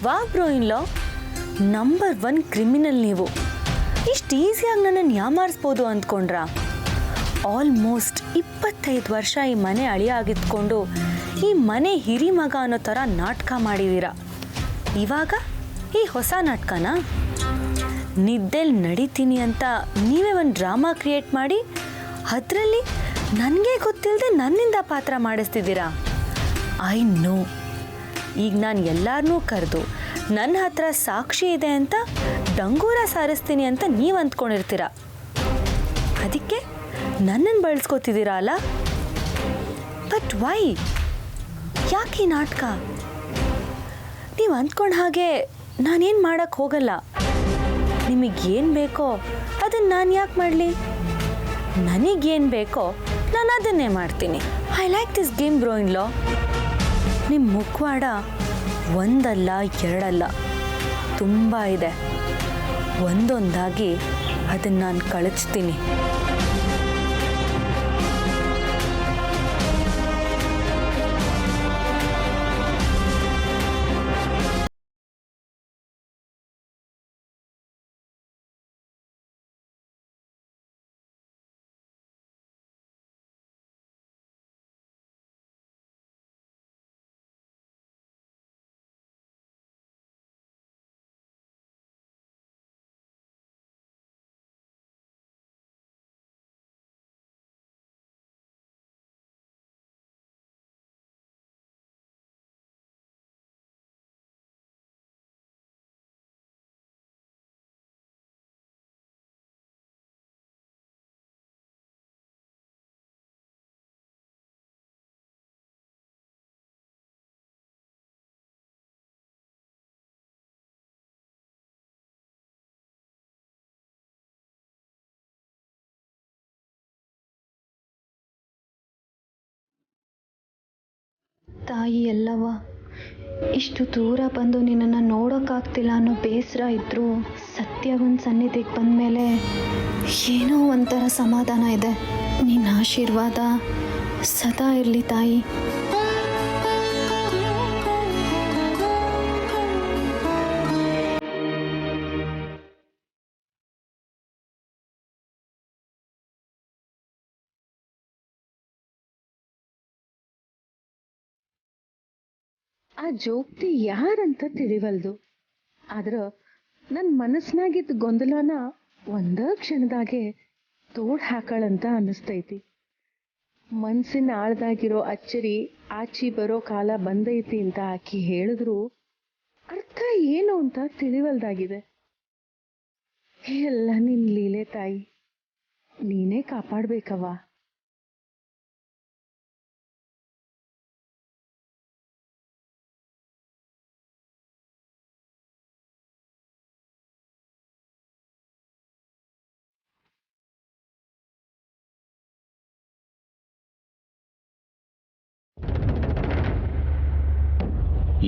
ವಾ bro ಇನ್ಲೋ, number 1 criminal ನೀವು. ಇಷ್ಟು ಈಸಿಯಾಗಿ ನನ್ನನ್ನು ಯಾಮಾರಿಸ್ಬೋದು ಅಂದ್ಕೊಂಡ್ರಾ? ಆಲ್ಮೋಸ್ಟ್ 25 ವರ್ಷ ಈ ಮನೆ ಅಳಿಯಾಗಿದ್ಕೊಂಡು ಈ ಮನೆ ಹಿರಿ ಮಗ ಅನ್ನೋ ಥರ ನಾಟಕ ಮಾಡಿದ್ದೀರಾ. ಇವಾಗ ಈ ಹೊಸ ನಾಟಕನ ನಿದ್ದೆಲ್ಲಿ ನಡೀತೀನಿ ಅಂತ ನೀವೇ ಒಂದು ಡ್ರಾಮಾ ಕ್ರಿಯೇಟ್ ಮಾಡಿ ಅದರಲ್ಲಿ ನನಗೆ ಗೊತ್ತಿಲ್ಲದೆ ನನ್ನಿಂದ ಪಾತ್ರ ಮಾಡಿಸ್ತಿದ್ದೀರಾ. I know. ಈಗ ನಾನು ಎಲ್ಲರನ್ನೂ ಕರೆದು ನನ್ನ ಹತ್ರ ಸಾಕ್ಷಿ ಇದೆ ಅಂತ ಡಂಗೂರ ಸಾರಿಸ್ತೀನಿ ಅಂತ ನೀವು ಅಂದ್ಕೊಂಡಿರ್ತೀರ. ಅದಕ್ಕೆ ನನ್ನನ್ನು ಬಳಸ್ಕೊತಿದ್ದೀರಾ ಅಲ್ಲ? But why? ಯಾಕೆ ಈ ನಾಟಕ? ನೀವು ಅಂದ್ಕೊಂಡ ಹಾಗೆ ನಾನೇನು ಮಾಡೋಕ್ಕೆ ಹೋಗಲ್ಲ. ನಿಮಗೇನು ಬೇಕೋ ಅದನ್ನು ನಾನು ಯಾಕೆ ಮಾಡಲಿ? ನನಗೇನು ಬೇಕೋ ನಾನು ಅದನ್ನೇ ಮಾಡ್ತೀನಿ. I like this game bro in law. ನಿಮ್ಮ ಮುಖವಾಡ ಒಂದಲ್ಲ ಎರಡಲ್ಲ, ತುಂಬ ಇದೆ. ಒಂದೊಂದಾಗಿ ಅದನ್ನು ನಾನು ಕಳಿಸ್ತೀನಿ. ತಾಯಿ ಎಲ್ಲವ, ಇಷ್ಟು ದೂರ ಬಂದು ನಿನ್ನನ್ನು ನೋಡೋಕ್ಕಾಗ್ತಿಲ್ಲ ಅನ್ನೋ ಬೇಸರ ಇದ್ದರೂ ಸತ್ಯವಂತ ಸನ್ನಿಧಿಗೆ ಬಂದಮೇಲೆ ಏನೋ ಒಂಥರ ಸಮಾಧಾನ ಇದೆ. ನಿನ್ನ ಆಶೀರ್ವಾದ ಸದಾ ಇರಲಿ ತಾಯಿ. ಆ ಜೋಕ್ತಿ ಯಾರಂತ ತಿಳಿವಲ್ದು. ಆದ್ರೆ ನನ್ನ ಮನಸ್ನಾಗಿದ್ದ ಗೊಂದಲನ ಒಂದ ಕ್ಷಣದಾಗೆ ತೋಡ್ ಹಾಕಳಂತ ಅನ್ನಿಸ್ತೈತಿ. ಮನ್ಸಿನ ಆಳ್ದಾಗಿರೋ ಅಚ್ಚರಿ ಆಚಿ ಬರೋ ಕಾಲ ಬಂದೈತಿ ಅಂತ ಆಕಿ ಹೇಳಿದ್ರು ಅರ್ಥ ಏನು ಅಂತ ತಿಳಿವಲ್ದಾಗಿದೆ. ಎಲ್ಲ ನಿನ್ ಲೀಲೆ ತಾಯಿ, ನೀನೇ ಕಾಪಾಡ್ಬೇಕವ್ವ.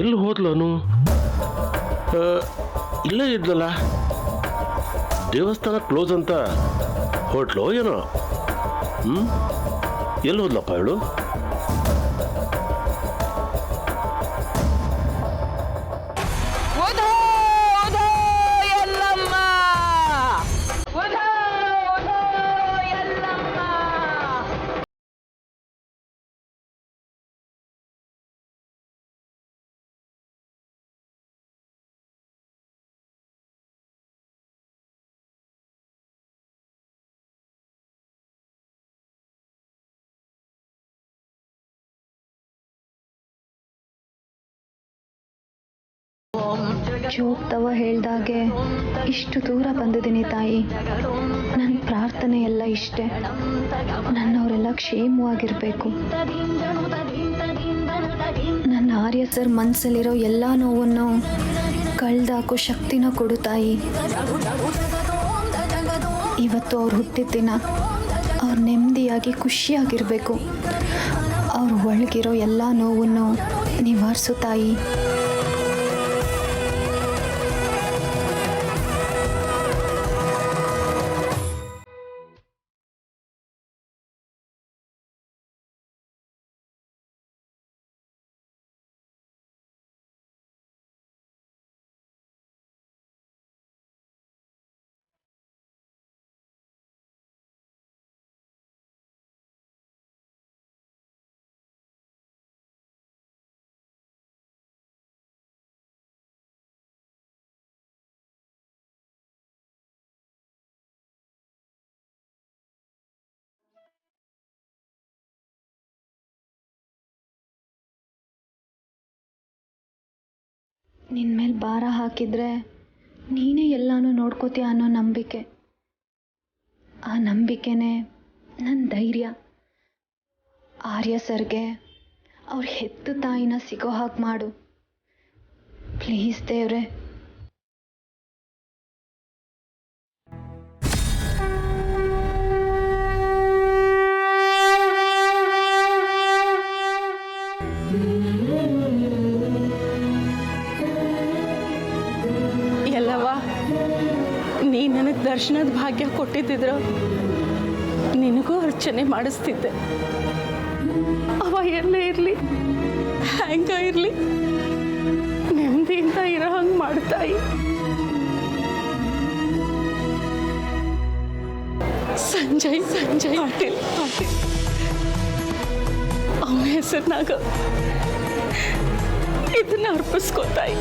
ಎಲ್ಲಿ ಹೋದ್ಲನು? ಇಲ್ಲೇ ಇದ್ಲಲ್ಲ. ದೇವಸ್ಥಾನ ಕ್ಲೋಸ್ ಅಂತ ಹೊಟ್ಲೋ ಏನೋ. ಎಲ್ಲಿ ಹೋದ್ಲಪ್ಪ ಇವಳು? ಜೋಗ್ತವ ಹೇಳ್ದಾಗೆ ಇಷ್ಟು ದೂರ ಬಂದಿದ್ದೀನಿ ತಾಯಿ. ನನ್ನ ಪ್ರಾರ್ಥನೆ ಎಲ್ಲ ಇಷ್ಟೇ, ನನ್ನವರೆಲ್ಲ ಕ್ಷೇಮವಾಗಿರಬೇಕು. ನನ್ನ ಆರ್ಯ ಸರ್ ಮನಸ್ಸಲ್ಲಿರೋ ಎಲ್ಲ ನೋವನ್ನು ಕಳ್ದಾಕೋ ಶಕ್ತಿನ ಕೊಡು ತಾಯಿ. ಇವತ್ತು ಅವ್ರು ಹುಟ್ಟಿದ ದಿನ, ಅವ್ರು ನೆಮ್ಮದಿಯಾಗಿ ಖುಷಿಯಾಗಿರಬೇಕು. ಅವ್ರ ಒಳಗಿರೋ ಎಲ್ಲ ನೋವನ್ನು ನಿವಾರಿಸು ತಾಯಿ. ನಿನ್ನ ಮೇಲೆ ಭಾರ ಹಾಕಿದರೆ ನೀನೇ ಎಲ್ಲನೂ ನೋಡ್ಕೋತೀಯ ಅನ್ನೋ ನಂಬಿಕೆ. ಆ ನಂಬಿಕೆನೇ ನನ್ನ ಧೈರ್ಯ. ಆರ್ಯ ಸರ್ಗೆ ಅವ್ರ ಹೆತ್ತು ತಾಯಿನ ಸಿಗೋ ಹಾಗೆ ಮಾಡು ಪ್ಲೀಸ್ ದೇವ್ರೆ. ಎಲ್ಲವ ನೀ ನನಗೆ ದರ್ಶನದ ಭಾಗ್ಯ ಕೊಟ್ಟಿದ್ದಿದ್ರು ನಿನಗೂ ಅರ್ಚನೆ ಮಾಡಿಸ್ತಿದ್ದೆ. ಅವ ಎಲ್ಲೇ ಇರಲಿ ಹ್ಯಾಂಗ ಇರಲಿ ನೆಮ್ಮದಿಯಿಂದ ಇರೋ ಹಂಗೆ ಮಾಡ್ತಾಯಿ. ಸಂಜಯ್ ಪಾಟೀಲ್ ಅವನ ಹೆಸರಿನಾಗ ಇದನ್ನ ಅರ್ಪಿಸ್ಕೋತಾಯಿ.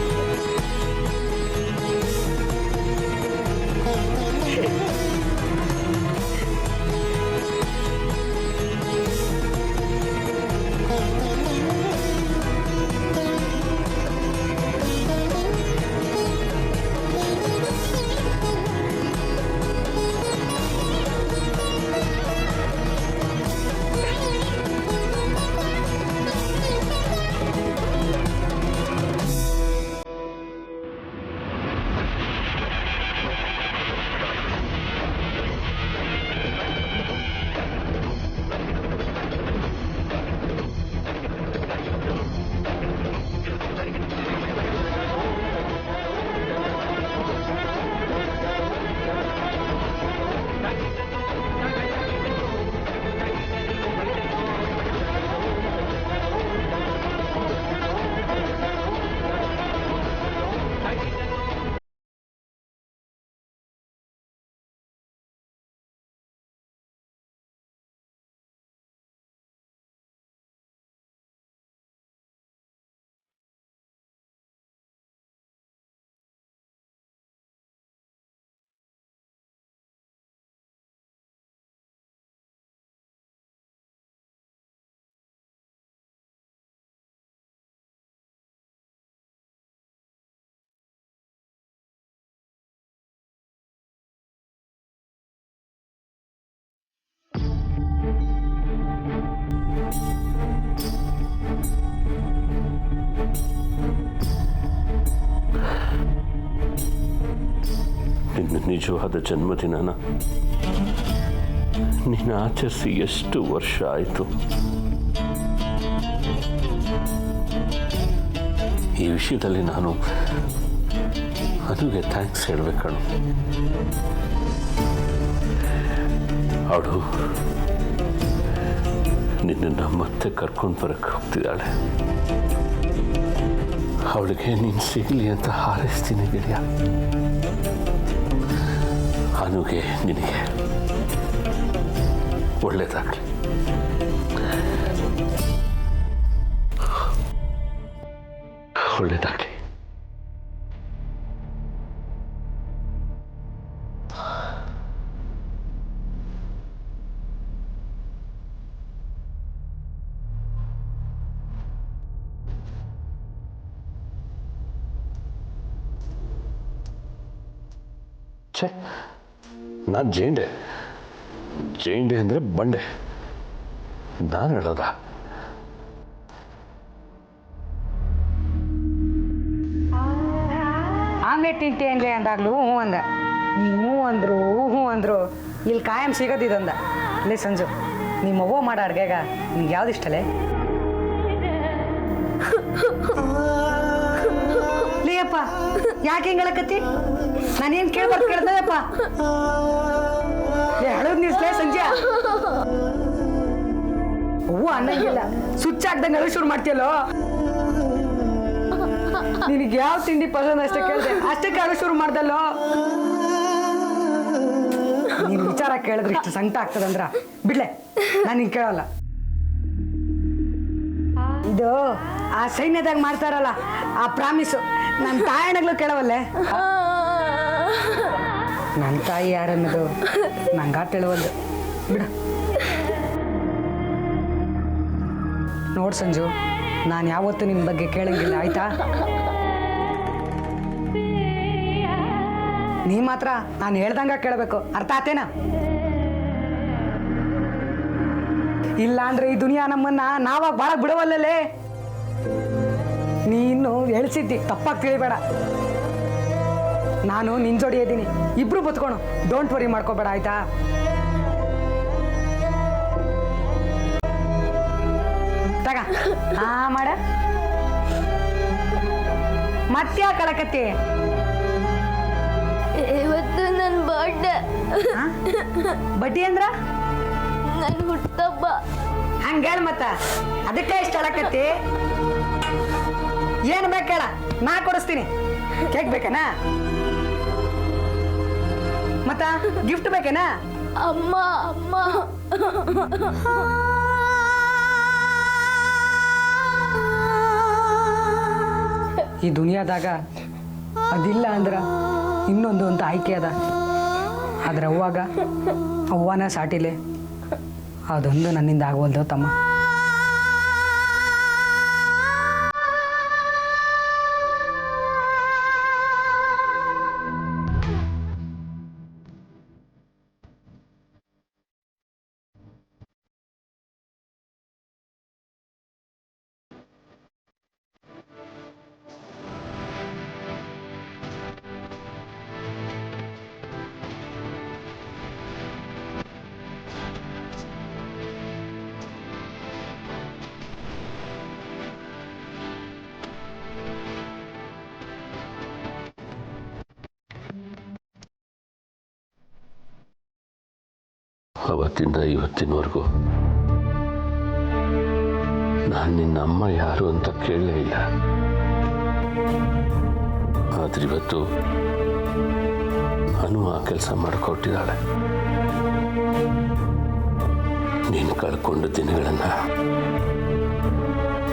ನಿನ್ನ ನಿಜವಾದ ಜನ್ಮದಿನನ ನೀನು ಆಚರಿಸಿ ಎಷ್ಟು ವರ್ಷ ಆಯಿತು. ಈ ವಿಷಯದಲ್ಲಿ ನಾನು ಅನುಗೆ ಥ್ಯಾಂಕ್ಸ್ ಹೇಳ್ಬೇಕಣ್ಣು. ಅವಳು ನಿನ್ನನ್ನು ಮತ್ತೆ ಕರ್ಕೊಂಡು ಬರಕ್ಕೆ ಹೋಗ್ತಿದ್ದಾಳೆ. ಅವಳಿಗೆ ನೀನು ಸಿಗಲಿ ಅಂತ ಹಾರೈಸ್ತೀನಿ ಗೆಳೆಯ. ಅನುಗೆ ನಿನಗೆ ಒಳ್ಳೆಯದಾಗಲಿ. ಒಳ್ಳೆಯದಾಗಲಿ. ಛೇ, ನಾನು ಜೇಂಡೆ ಅಂದರೆ ಬಂಡೆ. ನಾನು ಹೇಳೋದ ಆಮ್ಲೆಟ್ ತಿಂತೇನ್ರಿ ಅಂದಾಗ್ಲೂ ಹ್ಞೂ ಅಂದ. ಹ್ಞೂ ಅಂದರು ಇಲ್ಲಿ ಕಾಯಂ ಸಿಗೋದಿದಂದ. ಲೇ ಸಂಜು, ನಿಮ್ಮ ಅವ್ವ ಮಾಡೋ ಅಡ್ಗೆಗ ನಿಂಗೆ ಯಾವ್ದು ಇಷ್ಟಲೇ? ಲೇಯಪ್ಪ ಯಾಕೆ ಹಿಂಗಳಕತ್ತಿ? ನಾನೇನು ಕೇಳ್ಬಾರ್ದು ಕೇಳ್ದಪ್ಪ. ಹೇಳೋದು ನಿಲ್ಸ್ಲೇ ಸಂಜೆ. ಹೂವು ಅನ್ನಂಗಿಲ್ಲ, ಸ್ವಿಚ್ ಹಾಕ್ದಂಗೆ ಅಳು ಶುರು ಮಾಡ್ತೀಯಲ್ಲೋ. ನಿನಗೆ ಯಾವ ತಿಂಡಿ ಪಸಂದ್ ಅಷ್ಟೇ ಕೇಳಿದೆ, ಅಷ್ಟಕ್ಕೆ ಅಳು ಶುರು ಮಾಡ್ದಲ್ಲೋ. ನೀನು ವಿಚಾರ ಕೇಳಿದ್ರೆ ಇಷ್ಟು ಸಂಕಟ ಆಗ್ತದಂದ್ರ ಬಿಡ್ಲೆ, ನಾನು ನಿಂಗೆ ಕೇಳಲ್ಲ. ಇದು ಆ ಸೈನ್ಯದಾಗ ಮಾಡ್ತಾರಲ್ಲ ಆ ಪ್ರಾಮಿಸು, ನನ್ನ ತಾಯಣ್ಣಗಳು ಕೇಳವಲ್ಲೇ. ನನ್ನ ತಾಯಿ ಯಾರನ್ನೋದು ನಂಗ ತಿಳುವಲ್ದು ಬಿಡ. ನೋಡು ಸಂಜು, ನಾನು ಯಾವತ್ತೂ ನಿನ್ನ ಬಗ್ಗೆ ಕೇಳಂಗಿಲ್ಲ ಆಯ್ತಾ? ನೀ ಮಾತ್ರ ನಾನು ಹೇಳ್ದಂಗ ಕೇಳಬೇಕು, ಅರ್ಥ ಆತೇನ? ಇಲ್ಲ ಅಂದ್ರೆ ಈ ದುನಿಯಾ ನಮ್ಮನ್ನ ನಾವಾಗ ಬಾಳಕ್ ಬಿಡವಲ್ಲೇ. ನೀನು ಎಳ್ಸಿದ್ದಿ, ತಪ್ಪಾಗಿ ತಿಳಿಬೇಡ. ನಾನು ನಿನ್ ಜೋಡಿ ಇದ್ದೀನಿ, ಇಬ್ರು ಬತ್ಕೊಳು, ಡೋಂಟ್ ವರಿ ಮಾಡ್ಕೋಬೇಡ, ಆಯ್ತಾ? ತಗ ಹಾ ಮಾಡ. ಮತ್ತ್ಯಾ ಕಳಕತ್ತಿ? ಇವತ್ತು ನನ್ನ ಬರ್ಡೇ. ಬಡ್ಡಿ ಅಂದ್ರ ನನ್ನ ಹುಟ್ಟಬ್ಬ. ಹಂಗೇಳ ಮತ್ತ, ಅದಕ್ಕೆ ಇಷ್ಟ ಅಳಕತ್ತಿ. ಏನ್ ಬೇಕೇಳ, ನಾ ಕೊಡಿಸ್ತೀನಿ. ಕೇಕ್ ಬೇಕೇನಾ? ಮತ್ತ ಗಿಫ್ಟ್ ಬೇಕೇನಾ? ಅಮ್ಮ ಅಮ್ಮ ಈ ದುನಿಯಾದಾಗ ಅದಿಲ್ಲ ಅಂದ್ರ ಇನ್ನೊಂದು ಅಂತ ಆಯ್ಕೆ ಅದ. ಆದ್ರೆ ಅವಾಗ ಅವ್ವನ ಸಾಟಿಲೆ ಅದೊಂದು ನನ್ನಿಂದ ಆಗವಲ್ದು ತಮ್ಮ. ಅವತ್ತಿಂದ ಇವತ್ತಿನವರೆಗೂ ನಾನು ನಿನ್ನ ಅಮ್ಮ ಯಾರು ಅಂತ ಕೇಳಲೇ ಇಲ್ಲ. ಆದ್ರೆ ಇವತ್ತು ನಾನು ಆ ಕೆಲಸ ಮಾಡಿಕೊಟ್ಟಿದ್ದಾಳೆ. ನೀನು ಕಳ್ಕೊಂಡ ದಿನಗಳನ್ನ,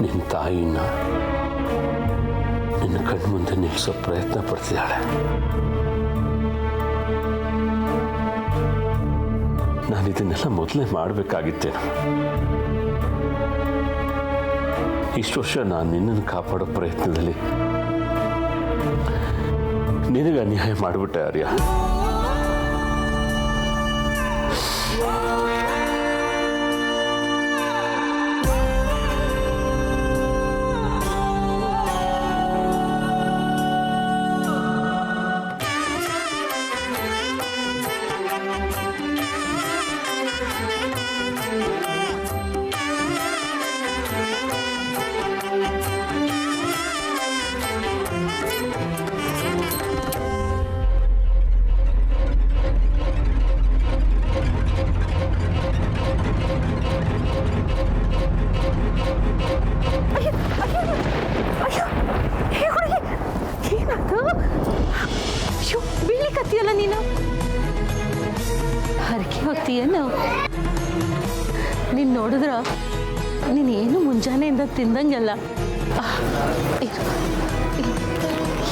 ನಿನ್ನ ತಾಯಿನ ನಿನ್ನ ಕಣ್ಮುಂದೆ ನಿಲ್ಲಿಸೋ ಪ್ರಯತ್ನ ಪಡ್ತಿದ್ದಾಳೆ. ನಾನು ಇದನ್ನೆಲ್ಲ ಮೊದಲೇ ಮಾಡಬೇಕಾಗಿತ್ತೇನು? ಇಷ್ಟು ವರ್ಷ ನಾನು ನಿನ್ನನ್ನು ಕಾಪಾಡೋ ಪ್ರಯತ್ನದಲ್ಲಿ ನಿನಗೆ ಅನ್ಯಾಯ ಮಾಡಿಬಿಟ್ಟೆ ಆರ್ಯ. ಬೀಳಿಕತ್ತಿಯಲ್ಲ ನೀನು, ಹರಕೆ ಹೊತ್ತೀಯೇನು? ನೀನು ನೋಡಿದ್ರ ನೀನೇನು ಮುಂಜಾನೆಯಿಂದ ತಿಂದಂಗಲ್ಲ.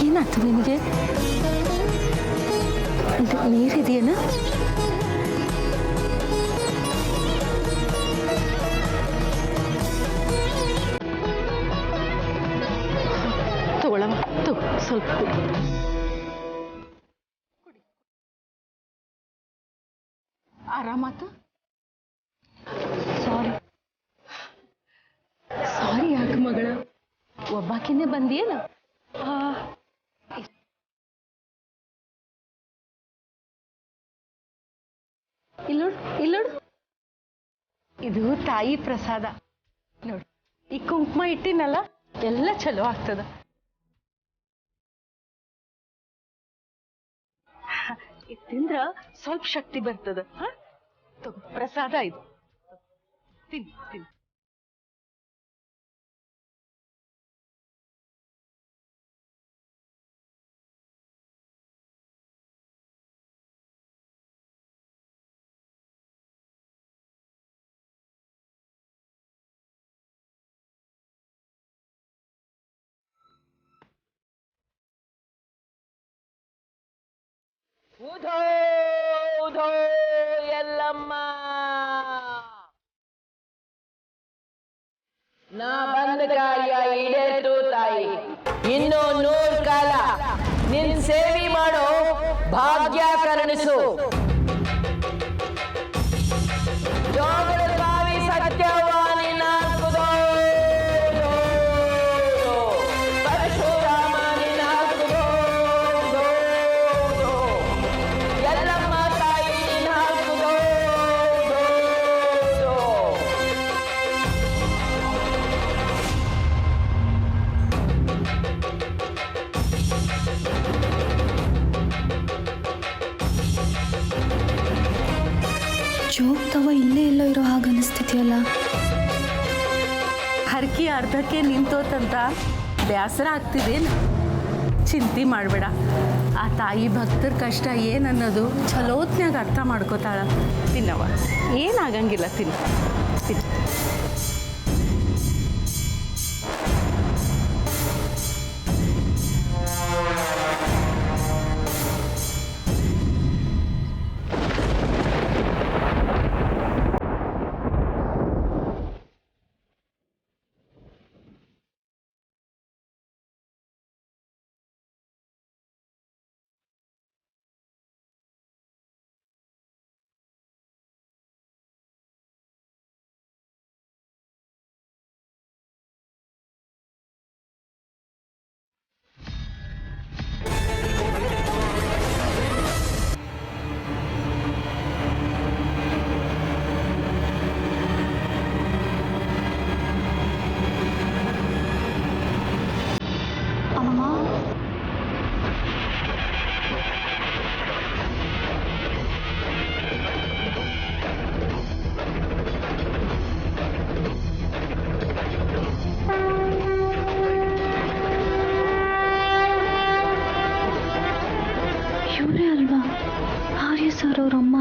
ಏನಾಯ್ತು ನಿನಗೆ? ನೀರಿದೆಯೇನ? ತಗೊಳವ, ಸ್ವಲ್ಪ ಆರಾಮಾತ? ಸಾರಿ ಯಾಕೆ ಮಗಳ, ಒಬ್ಬಾಕಿನೇ ಬಂದಿಯೇನ? ಇಲ್ಲೋಡು, ಇದು ತಾಯಿ ಪ್ರಸಾದ ನೋಡು. ಈ ಕುಂಕುಮ ಇಟ್ಟಿನಲ್ಲ, ಎಲ್ಲ ಚಲೋ ಆಗ್ತದ. ತಿಂದ್ರ ಸ್ವಲ್ಪ ಶಕ್ತಿ ಬರ್ತದ. ಪ್ರಸಾದ ಇದು, ತಿನ್ನಿ. ಉಧೋ ಉಧೋ ಎಲ್ಲಮ್ಮ, ನಾ ಬಂದ ಕಾರ್ಯ ಈಡೇರಿತು ತಾಯಿ. ಇನ್ನು 100 ಕಾಲ ನಿನ್ ಸೇವೆ ಮಾಡೋ ಭಾಗ್ಯ ಕರುಣಿಸು. ಜೋಗದ ಬಾವಿ ಸತ್ಯವಾನಿ ನಾಲ್ಕುದೋ ಪರಶುರಾಮನಿ ನಾಲ್ಕುದೋ ಎಲ್ಲಮ್ಮ ತಾಯಿ ನಾಲ್ಕುದೋ. ಜೋಗ್ತವ ಇಲ್ಲೇ ಎಲ್ಲೋ ಇರೋ ಹಾಗೆ ಅನಿಸ್ತಿದೆಯಲ್ಲ. ಹರಕೆ ಅರ್ಧಕ್ಕೆ ನಿಂತೋತಂತ ಬೇಸರ ಆಗ್ತಿದೇನು? ಚಿಂತೆ ಮಾಡಬೇಡ. ಆ ತಾಯಿ ಭಕ್ತರ ಕಷ್ಟ ಏನನ್ನೋದು ಚಲೋತ್ನಾಗ ಅರ್ಥ ಮಾಡ್ಕೋತಾಳ. ತಿನ್ನವ, ಏನಾಗಂಗಿಲ್ಲ, ತಿನ್ನು. ಇವರೇ ಅಲ್ವಾ ಆರ್ಯ ಸರ್ ಅವರಮ್ಮ?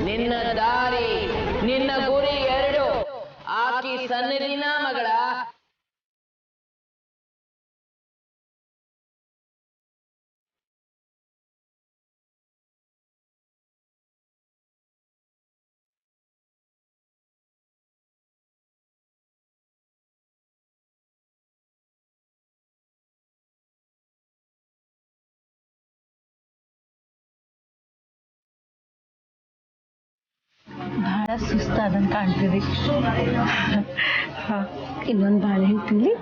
ನಿನ್ನ ದಾರಿ ನಿನ್ನ ಗುರಿ ಎರಡು. ಆಕಿ ಸನ್ನಿಧಿನ ಮಗಳ. ಭಾಳ ಸುಸ್ತಾದಂಗೆ ಕಾಣ್ತೀವಿ. ಇನ್ನೊಂದು ಬಾಳೆಹಣ್ಣು ತಿನ್ಲಿ.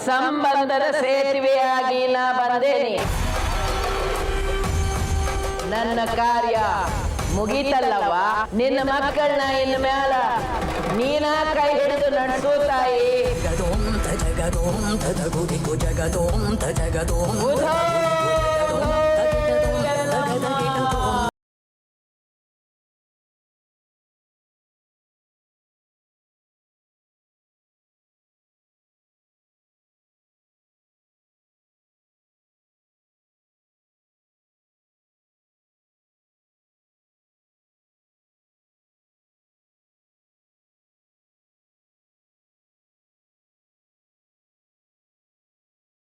ಸಂಬಂಧದ ಸೇತುವೆಯಾಗಿ ನಾ ಬಂದೇನೆ. ನನ್ನ ಕಾರ್ಯ ಮುಗೀತಲ್ಲವ್ವ. ನಿನ್ನ ಮಕ್ಕಳನ್ನ ಇನ್ನ ಮ್ಯಾಲ ನೀನ ಕೈ ಹಿಡಿದು ನಡೆಸು ತಾಯಿ. ಉಧೋ